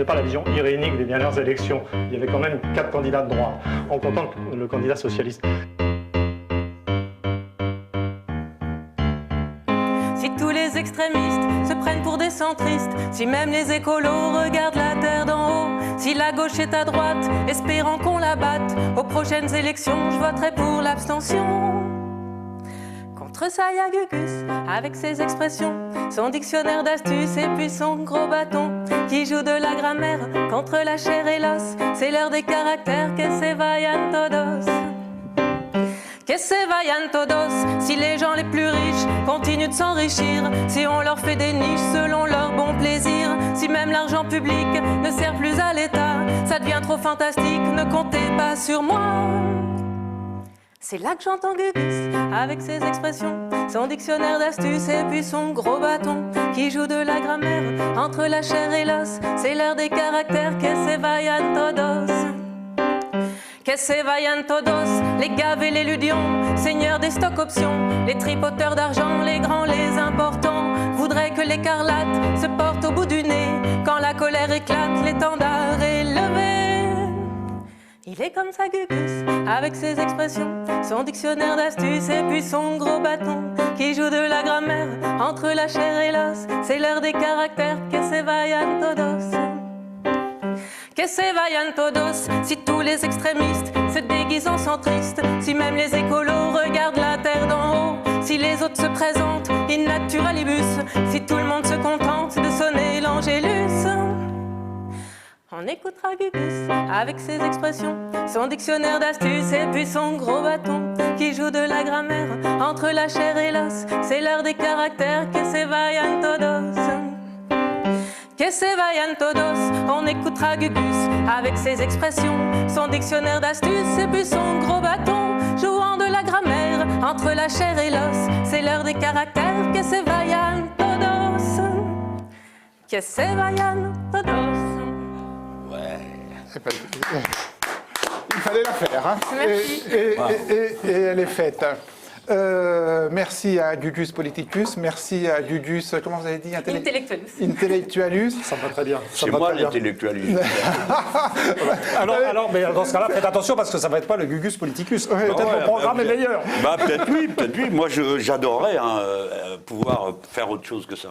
n'est pas la vision irénique des dernières élections. Il y avait quand même 4 candidats de droite, en comptant le candidat socialiste. Si tous les extrémistes se prennent pour des centristes, si même les écolos regardent la terre d'en haut, si la gauche est à droite, espérant qu'on la batte, aux prochaines élections, je voterai pour l'abstention. Contre ça, y a Gugus, avec ses expressions, son dictionnaire d'astuces et puis son gros bâton, qui joue de la grammaire contre la chair et l'os. C'est l'heure des caractères, que se vayan todos. Que se vayan todos, si les gens les plus riches continuent de s'enrichir, si on leur fait des niches selon leur bon plaisir, si même l'argent public ne sert plus à l'État, ça devient trop fantastique, ne comptez pas sur moi. C'est là que j'entends Gugus, avec ses expressions, son dictionnaire d'astuces et puis son gros bâton, qui joue de la grammaire entre la chair et l'os. C'est l'heure des caractères, que se vayan todos. Que se vayan todos, les gaves et les ludions, seigneurs des stocks options, les tripoteurs d'argent, les grands, les importants, voudraient que l'écarlate se porte au bout du nez, quand la colère éclate, l'étendard est levé. Il est comme ça Gugus, avec ses expressions, son dictionnaire d'astuces et puis son gros bâton, qui joue de la grammaire entre la chair et l'os. C'est l'heure des caractères, que se vayan todos. Que se vayan todos, si tous les extrémistes se déguisent en centristes, si même les écolos regardent la terre d'en haut, si les autres se présentent in naturalibus, si tout le monde se contente de sonner l'angélus. On écoutera Gugus avec ses expressions, son dictionnaire d'astuces et puis son gros bâton, qui joue de la grammaire entre la chair et l'os. C'est l'heure des caractères, que se vayan todos. Que se vayan todos, on écoutera Gugus avec ses expressions, son dictionnaire d'astuces et puis son gros bâton, jouant de la grammaire entre la chair et l'os. C'est l'heure des caractères, que se vayan todos. Que se vayan todos. Ouais. Il fallait la faire, hein. Merci. Et elle est faite. Merci à Gugus Politicus, merci à Gugus, comment vous avez dit, Intellectualus. Intellectualus. Ça me va très bien. C'est moi l'intellectualiste. Alors, mais dans ce cas-là, faites attention parce que ça va être pas le Gugus Politicus. Peut-être mon programme est meilleur. Bah, peut-être oui, peut-être oui. Moi, j'adorerais pouvoir faire autre chose que ça.